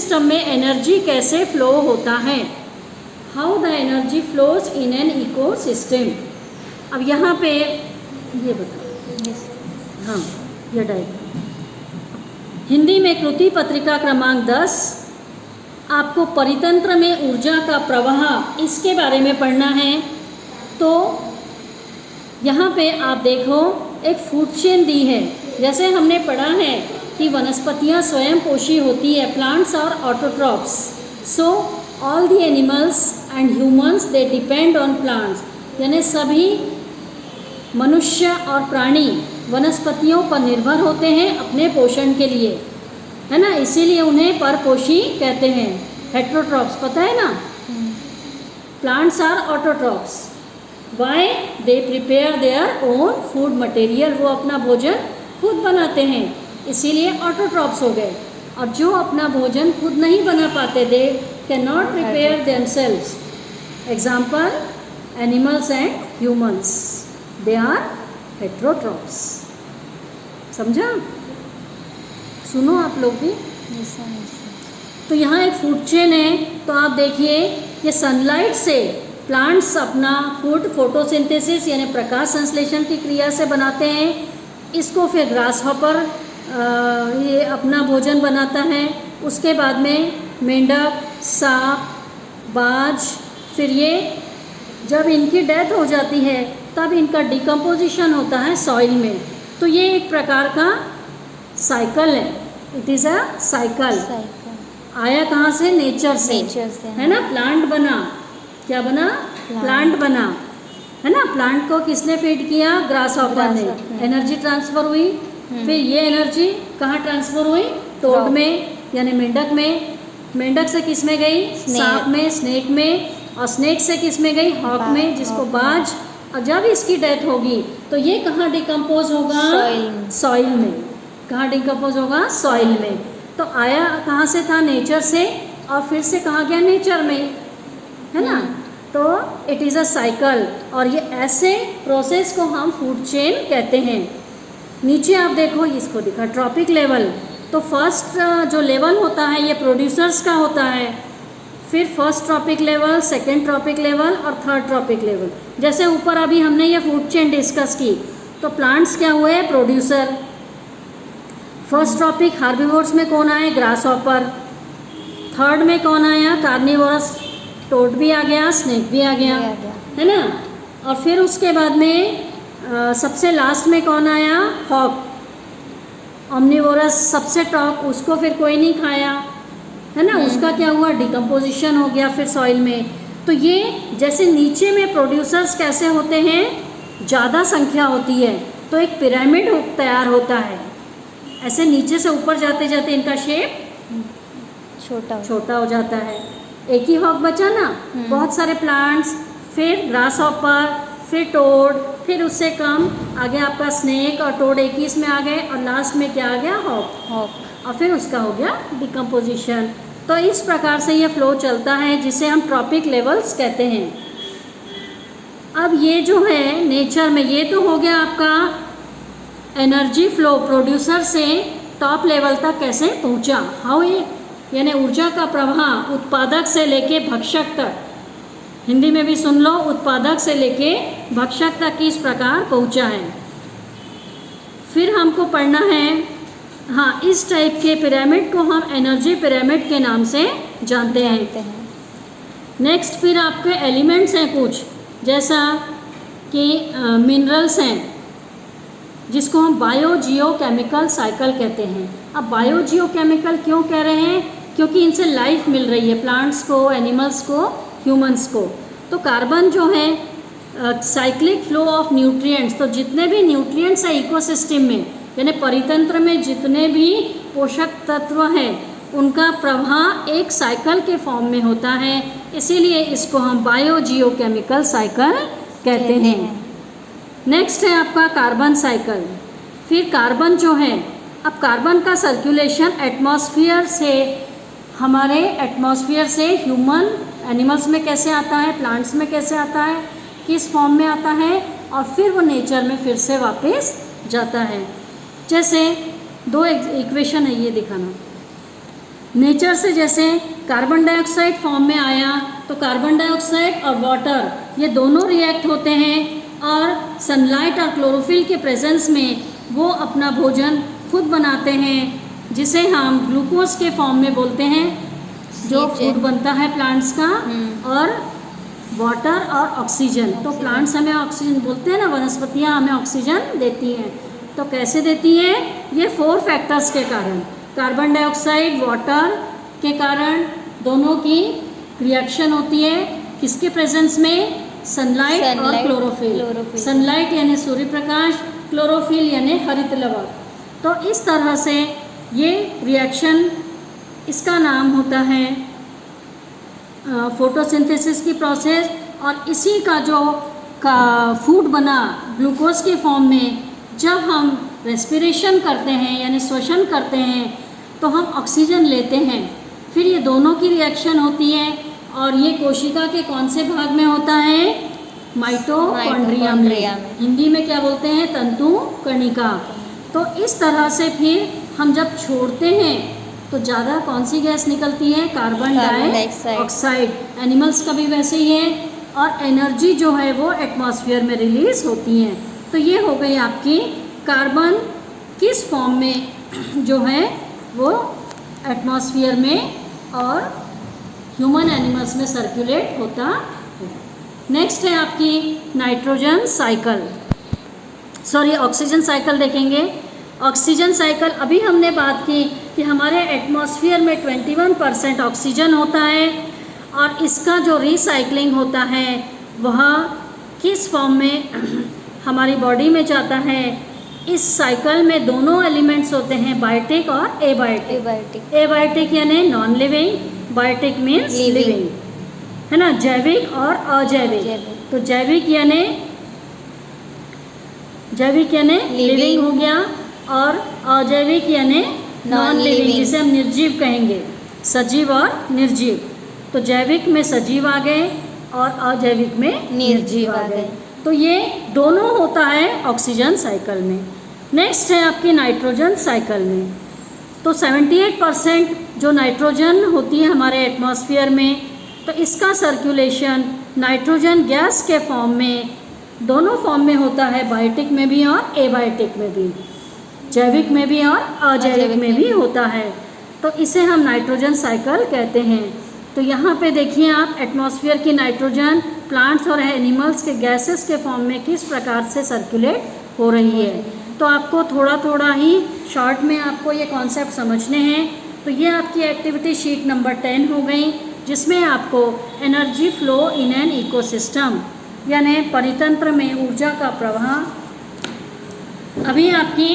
System में energy कैसे flow होता है, how the energy flows in an ecosystem. अब यहाँ पे ये बताओ। हाँ, ये डायग्राम हिंदी में कृति पत्रिका क्रमांक 10। आपको परितंत्र में ऊर्जा का प्रवाह इसके बारे में पढ़ना है। तो यहाँ पे आप देखो एक फूड चेन दी है। जैसे हमने पढ़ा है कि वनस्पतियाँ स्वयं पोषी होती है, प्लांट्स और autotrophs. So all the animals and humans they depend on plants, यानी सभी मनुष्य और प्राणी वनस्पतियों पर निर्भर होते हैं अपने पोषण के लिए, है ना। इसीलिए उन्हें परपोषी कहते हैं, हेट्रोट्रॉप्स, पता है ना। Plants are autotrophs, why they prepare their own food material, वो अपना भोजन खुद बनाते हैं, इसीलिए ऑटोट्रॉप्स हो गए। और जो अपना भोजन खुद नहीं बना पाते, they can not prepare themselves, example animals and humans, they are heterotrophs. समझा? सुनो आप लोग भी। तो यहाँ एक फूड चेन है। तो आप देखिए ये सनलाइट से प्लांट्स अपना फूड फोटोसिंथेसिस यानी प्रकाश संश्लेषण की क्रिया से बनाते हैं। इसको फिर ग्रास हॉपर ये अपना भोजन बनाता है। उसके बाद में मेंढक, सांप, बाज, फिर ये जब इनकी डेथ हो जाती है तब इनका डिकम्पोजिशन होता है सॉइल में। तो ये एक प्रकार का साइकिल है, इट इज़ अ साइकिल। आया कहाँ से? नेचर से, है ना। प्लांट बना, क्या बना? प्लांट बना, है ना। प्लांट को किसने फीड किया? ग्रास हॉपर ने। एनर्जी ट्रांसफ़र हुई। फिर ये एनर्जी कहाँ ट्रांसफ़र हुई? टोड में यानी मेंढक में। मेंढक से किस में गई? सांप में, स्नेक में। और स्नेक से किस में गई? हॉक में, जिसको बाज। और जब इसकी डेथ होगी तो ये कहाँ डिकम्पोज होगा? सॉइल में। कहाँ डिकम्पोज होगा? सॉइल में। तो आया कहाँ से था? नेचर से, और फिर से कहाँ गया? नेचर में, है ना। तो इट इज़ अ साइकिल, और ये ऐसे प्रोसेस को हम फूड चेन कहते हैं। नीचे आप देखो, इसको दिखा ट्रॉपिक लेवल। तो फर्स्ट जो लेवल होता है ये प्रोड्यूसर्स का होता है, फिर first trophic level, second trophic level और थर्ड ट्रॉपिक लेवल। जैसे ऊपर अभी हमने ये फूड चेन डिस्कस की, तो प्लांट्स क्या हुए? प्रोड्यूसर। फर्स्ट ट्रॉपिक हार्बिवोर्स में कौन आए? Grass hopper. थर्ड में कौन आया? कार्निवोरस, टोड भी आ गया, स्नेक भी आ गया, है ना। और फिर उसके बाद में सबसे लास्ट में कौन आया? हॉक, ओमनिवोरस, सबसे टॉप। उसको फिर कोई नहीं खाया, है ना। उसका क्या हुआ? डिकम्पोजिशन हो गया फिर सॉइल में। तो ये जैसे नीचे में प्रोड्यूसर्स कैसे होते हैं? ज़्यादा संख्या होती है तो एक पिरामिड तैयार होता है। ऐसे नीचे से ऊपर जाते जाते इनका शेप छोटा हो जाता है। एक ही हॉक बचा ना, बहुत सारे प्लांट्स, फिर ग्रास हॉपर, फिर टोड, फिर उससे कम आगे आपका स्नेक और टोड एक ही इसमें आ गए, और लास्ट में क्या आ गया? हॉक। और फिर उसका हो गया डिकम्पोजिशन। तो इस प्रकार से ये फ्लो चलता है, जिसे हम ट्रॉपिक लेवल्स कहते हैं। अब ये जो है नेचर में, ये तो हो गया आपका एनर्जी फ्लो, प्रोड्यूसर से टॉप लेवल तक कैसे पहुंचा, हाउ ये, यानी ऊर्जा का प्रवाह उत्पादक से लेके भक्षक तक। हिंदी में भी सुन लो, उत्पादक से लेके भक्षक तक किस प्रकार पहुंचा है। फिर हमको पढ़ना है, हाँ, इस टाइप के पिरामिड को हम एनर्जी पिरामिड के नाम से जानते हैं। नेक्स्ट फिर आपके एलिमेंट्स हैं कुछ, जैसा कि मिनरल्स हैं, जिसको हम बायो जियो केमिकल साइकिल कहते हैं। अब बायो जियो केमिकल क्यों कह रहे हैं? क्योंकि इनसे लाइफ मिल रही है प्लांट्स को, एनिमल्स को, ह्यूमंस को। तो कार्बन जो है साइक्लिक फ्लो ऑफ न्यूट्रिएंट्स, तो जितने भी न्यूट्रिएंट्स हैं इकोसिस्टम में, यानी परितंत्र में जितने भी पोषक तत्व हैं, उनका प्रवाह एक साइकिल के फॉर्म में होता है, इसीलिए इसको हम बायो जियो केमिकल साइकिल कहते हैं। नेक्स्ट है आपका कार्बन साइकिल। फिर कार्बन जो है, अब कार्बन का सर्कुलेशन एटमॉस्फेयर से, हमारे एटमॉस्फेयर से ह्यूमन एनिमल्स में कैसे आता है, प्लांट्स में कैसे आता है, किस फॉर्म में आता है, और फिर वो नेचर में फिर से वापस जाता है। जैसे दो इक्वेशन है, ये दिखाना। नेचर से जैसे कार्बन डाइऑक्साइड फॉर्म में आया तो कार्बन डाइऑक्साइड और वाटर ये दोनों रिएक्ट होते हैं और सनलाइट और क्लोरोफिल के प्रेजेंस में वो अपना भोजन खुद बनाते हैं, जिसे हम ग्लूकोज के फॉर्म में बोलते हैं, जो फूड बनता है प्लांट्स का, और वाटर और ऑक्सीजन। तो प्लांट्स हमें ऑक्सीजन बोलते हैं ना, वनस्पतियाँ हमें ऑक्सीजन देती हैं। तो कैसे देती हैं? ये 4 फैक्टर्स के कारण, कार्बन डाइऑक्साइड, वाटर के कारण दोनों की रिएक्शन होती है। किसके प्रेजेंस में? सनलाइट और क्लोरोफिल। सनलाइट यानी सूर्य प्रकाश, क्लोरोफिल यानी हरित लवण। तो इस तरह से ये रिएक्शन, इसका नाम होता है फोटोसिंथेसिस की प्रोसेस। और इसी का जो फूड बना ग्लूकोज के फॉर्म में, जब हम रेस्पिरेशन करते हैं यानी श्वसन करते हैं तो हम ऑक्सीजन लेते हैं। फिर ये दोनों की रिएक्शन होती है और ये कोशिका के कौन से भाग में होता है? माइटोकॉन्ड्रिया में। हिंदी में क्या बोलते हैं? तंतु कणिका। तो इस तरह से फिर हम जब छोड़ते हैं तो ज़्यादा कौन सी गैस निकलती है? Carbon dioxide. एनिमल्स का भी वैसे ही है। और एनर्जी जो है वो एटमॉस्फेयर में रिलीज होती है। तो ये हो गई आपकी कार्बन किस फॉर्म में जो है वो एटमॉस्फेयर में और ह्यूमन एनिमल्स में सर्कुलेट होता है। नेक्स्ट है आपकी nitrogen cycle, sorry oxygen cycle देखेंगे। ऑक्सीजन साइकिल, अभी हमने बात की कि हमारे एटमॉस्फेयर में 21% ऑक्सीजन होता है और इसका जो रिसाइकलिंग होता है वह किस फॉर्म में हमारी बॉडी में जाता है। इस साइकिल में दोनों एलिमेंट्स होते हैं, बायोटिक और एबायोटिक। एबायोटिक यानी non living, biotic means living, है ना, जैविक और अजैविक। तो जैविक यानी लिविंग हो गया और अजैविक यानी नॉन लिविंग, जिसे हम निर्जीव कहेंगे, सजीव और निर्जीव। तो जैविक में सजीव आ गए और अजैविक में निर्जीव आ गए। तो ये दोनों होता है ऑक्सीजन साइकिल में। नेक्स्ट है आपकी नाइट्रोजन साइकिल में। तो 78% जो नाइट्रोजन होती है हमारे एटमॉस्फेयर में, तो इसका सर्कुलेशन नाइट्रोजन गैस के फॉर्म में, दोनों फॉर्म में होता है, बायोटिक में भी और एबायोटिक में भी, जैविक में भी और अजैविक में भी होता है। तो इसे हम नाइट्रोजन साइकिल कहते हैं। तो यहाँ पे देखिए आप, एटमॉस्फेयर की नाइट्रोजन प्लांट्स और एनिमल्स के गैसेस के फॉर्म में किस प्रकार से सर्कुलेट हो रही है। तो आपको थोड़ा थोड़ा ही शॉर्ट में आपको ये कॉन्सेप्ट समझने हैं। तो ये आपकी एक्टिविटी शीट नंबर 10 हो गई, जिसमें आपको energy flow in an ecosystem यानी परितंत्र में ऊर्जा का प्रवाह। अभी आपकी